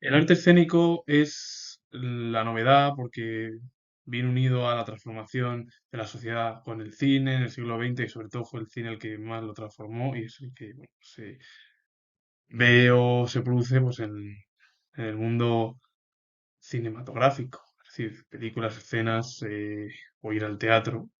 El arte escénico es la novedad porque viene unido a la transformación de la sociedad con el cine en el siglo XX y sobre todo fue el cine el que más lo transformó y es el que bueno, se ve o se produce pues, en el mundo cinematográfico, es decir, películas, escenas o ir al teatro.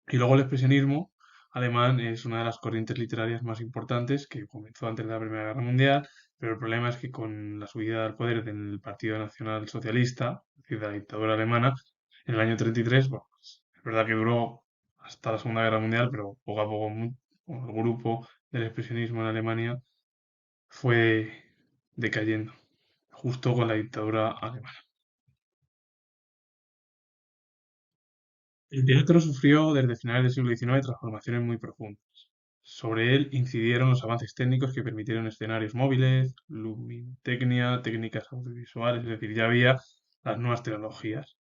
Y luego el expresionismo alemán es una de las corrientes literarias más importantes que comenzó antes de la Primera Guerra Mundial, pero el problema es que con la subida al poder del Partido Nacional Socialista, es decir, de la dictadura alemana, en el año 33, bueno, pues, es verdad que duró hasta la Segunda Guerra Mundial, pero poco a poco bueno, el grupo del expresionismo en Alemania fue decayendo, justo con la dictadura alemana. El teatro sufrió desde finales del siglo XIX transformaciones muy profundas. Sobre él incidieron los avances técnicos que permitieron escenarios móviles, lumintecnia, técnicas audiovisuales, es decir, ya había las nuevas tecnologías.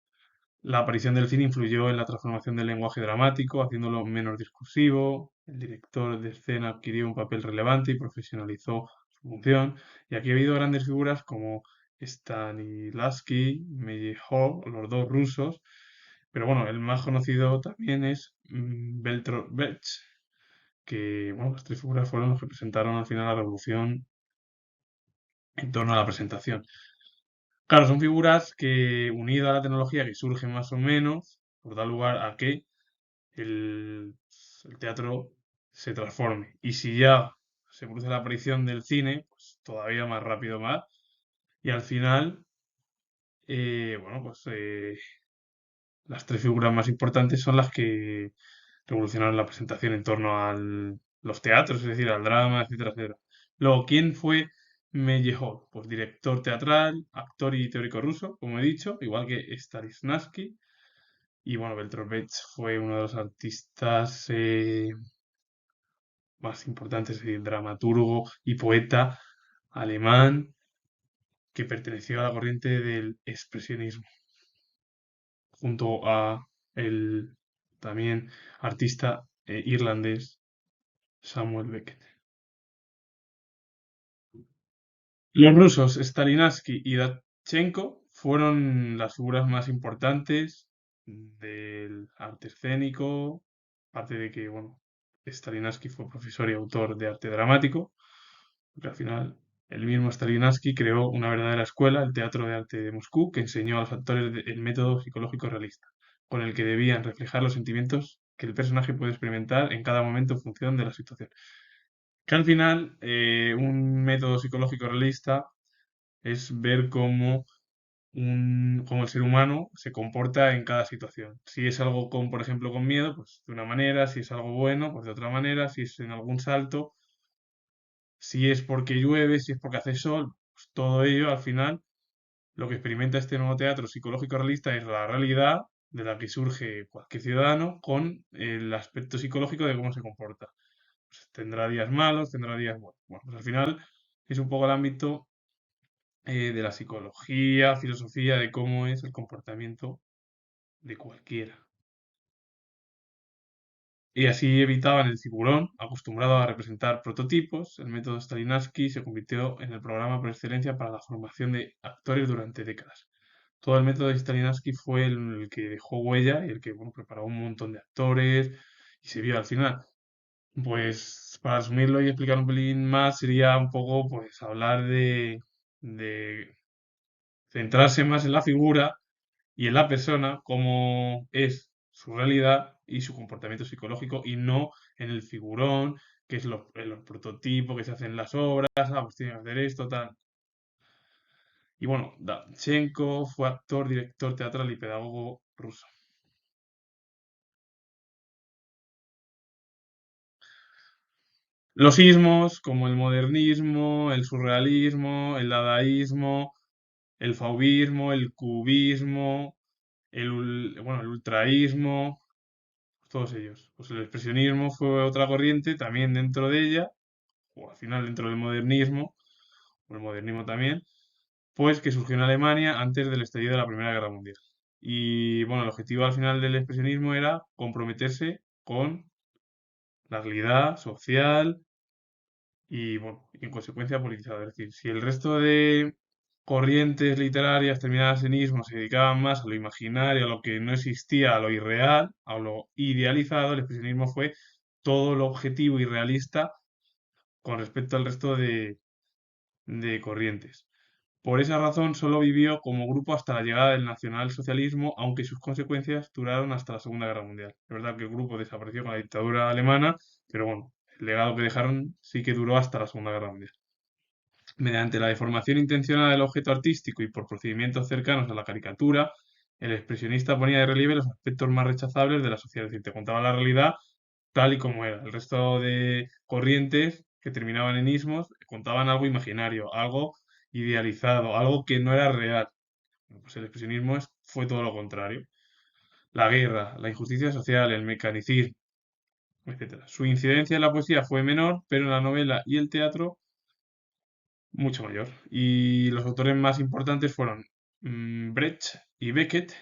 La aparición del cine influyó en la transformación del lenguaje dramático, haciéndolo menos discursivo. El director de escena adquirió un papel relevante y profesionalizó su función. Y aquí ha habido grandes figuras como Stanislavski, Meyerhold, los dos rusos, pero bueno, el más conocido también es Bertolt Brecht, que bueno, las tres figuras fueron los que presentaron al final la revolución en torno a la presentación. Claro, son figuras que, unidas a la tecnología que surge más o menos, pues da lugar a que el, el teatro se transforme. Y si ya se produce la aparición del cine, pues todavía más rápido más. Y al final, bueno, pues las tres figuras más importantes son las que revolucionaron la presentación en torno a los teatros, es decir, al drama, etcétera, etcétera. Luego, ¿quién fue Meyerhold? Pues director teatral, actor y teórico ruso, como he dicho, igual que Stanislavski. Y bueno, Bertolt Brecht fue uno de los artistas más importantes, es decir, dramaturgo y poeta alemán que perteneció a la corriente del expresionismo, junto a el también artista irlandés Samuel Beckett. Los rusos Stalinski y Dachenko fueron las figuras más importantes del arte escénico, aparte de que, bueno, Stalinski fue profesor y autor de arte dramático, porque al final el mismo Stalinski creó una verdadera escuela, el Teatro de Arte de Moscú, que enseñó a los actores el método psicológico realista, con el que debían reflejar los sentimientos que el personaje puede experimentar en cada momento en función de la situación. Que al final, un método psicológico realista es ver cómo el ser humano se comporta en cada situación. Si es algo con, por ejemplo, con miedo, pues de una manera, si es algo bueno, pues de otra manera, si es en algún salto, si es porque llueve, si es porque hace sol, pues todo ello al final lo que experimenta este nuevo teatro psicológico realista es la realidad de la que surge cualquier ciudadano con el aspecto psicológico de cómo se comporta. Pues tendrá días malos, tendrá días buenos. Bueno, pues al final es un poco el ámbito de la psicología, filosofía, de cómo es el comportamiento de cualquiera. Y así evitaban el tiburón, acostumbrado a representar prototipos. El método Stalinski se convirtió en el programa por excelencia para la formación de actores durante décadas. Todo el método de Stalinski fue el que dejó huella y el que bueno, preparó un montón de actores y se vio al final. Pues para resumirlo y explicar un pelín más sería un poco pues hablar de centrarse más en la figura y en la persona cómo es su realidad y su comportamiento psicológico y no en el figurón, que es los prototipos que se hacen en las obras, pues tiene que hacer esto, tal. Y bueno, Danchenko fue actor, director teatral y pedagogo ruso. Los ismos, como el modernismo, el surrealismo, el dadaísmo, el fauvismo, el cubismo, bueno, el ultraísmo, todos ellos. Pues el expresionismo fue otra corriente también dentro de ella, o al final dentro del modernismo, o el modernismo también, pues que surgió en Alemania antes del estallido de la Primera Guerra Mundial. Y bueno, el objetivo al final del expresionismo era comprometerse con la realidad social y, bueno, y en consecuencia politizada. Es decir, si el resto de corrientes literarias terminadas en ismo se dedicaban más a lo imaginario, a lo que no existía, a lo irreal, a lo idealizado. El expresionismo fue todo lo objetivo y realista con respecto al resto de corrientes. Por esa razón solo vivió como grupo hasta la llegada del nacionalsocialismo, aunque sus consecuencias duraron hasta la Segunda Guerra Mundial. Es verdad que el grupo desapareció con la dictadura alemana, pero bueno, el legado que dejaron sí que duró hasta la Segunda Guerra Mundial. Mediante la deformación intencional del objeto artístico y por procedimientos cercanos a la caricatura, el expresionista ponía de relieve los aspectos más rechazables de la sociedad, es decir, te contaba la realidad tal y como era. El resto de corrientes que terminaban en ismos contaban algo imaginario, algo idealizado, algo que no era real. Bueno, pues el expresionismo fue todo lo contrario. La guerra, la injusticia social, el mecanicismo, etcétera. Su incidencia en la poesía fue menor, pero en la novela y el teatro mucho mayor. Y los autores más importantes fueron Brecht y Beckett,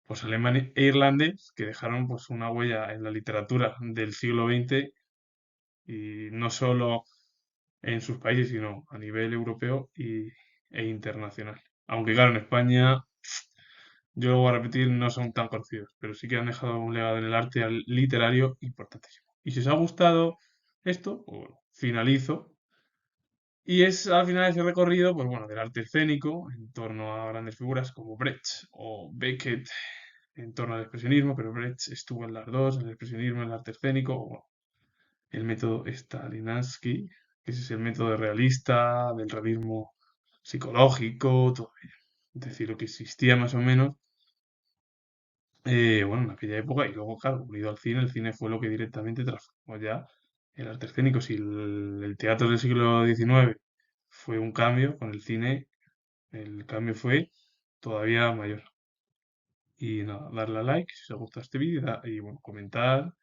pues alemán e irlandés, que dejaron pues una huella en la literatura del siglo XX y no solo en sus países, sino a nivel europeo e internacional. Aunque claro, en España, yo lo voy a repetir, no son tan conocidos, pero sí que han dejado un legado en el arte literario importantísimo. Y si os ha gustado esto, pues bueno, finalizo. Y es al final ese recorrido, pues bueno, del arte escénico en torno a grandes figuras como Brecht o Beckett en torno al expresionismo, pero Brecht estuvo en las dos, en el expresionismo, en el arte escénico, o bueno, el método Stalinski, que ese es el método realista, del realismo psicológico, todo ello. Es decir, lo que existía más o menos, bueno, en aquella época, y luego, claro, unido al cine, el cine fue lo que directamente transformó ya el arte escénico. Si el teatro del siglo XIX fue un cambio, con el cine el cambio fue todavía mayor. Y nada, darle a like si os gusta este vídeo y bueno, comentar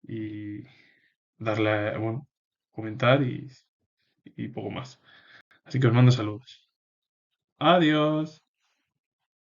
y bueno, comentar y poco más. Así que os mando saludos. Adiós.